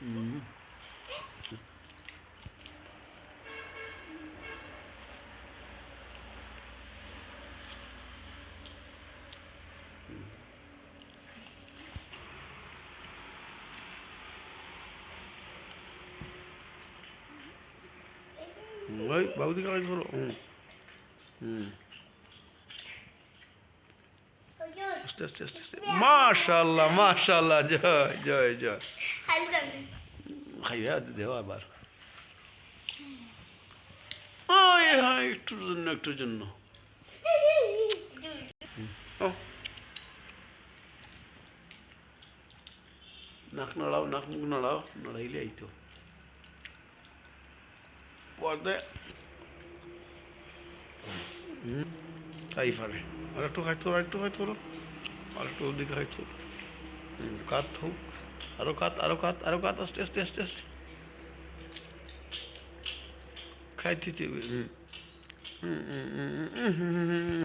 হুম। ওই বাবুদিকে আওয়াজ করো। হুম হুম। আস্তে আস্তে আস্তে আস্তে। মাশাল্লাহ মাশাল্লাহ, জয় জয় জয়। খাইয়া দেওয়া আবার। ওই হ্যাঁ, একটুর জন্য একটুর জন্য। ও, নাক নাড়াও, নাক মুখ নাড়াও, নাড়াইলে আইতো পদে। হুম, তাই পারে। আর একটু খাইতো, আর একটু খাইতো, আর একটু ওদিকে খাইতো। কাত হোক, আরো কাত, আরো কাত, আরো কাত, আস্তে আস্তে আস্তে আস্তে খাইতে হবে। হুম হুম হুম হুম হুম হুম হুম।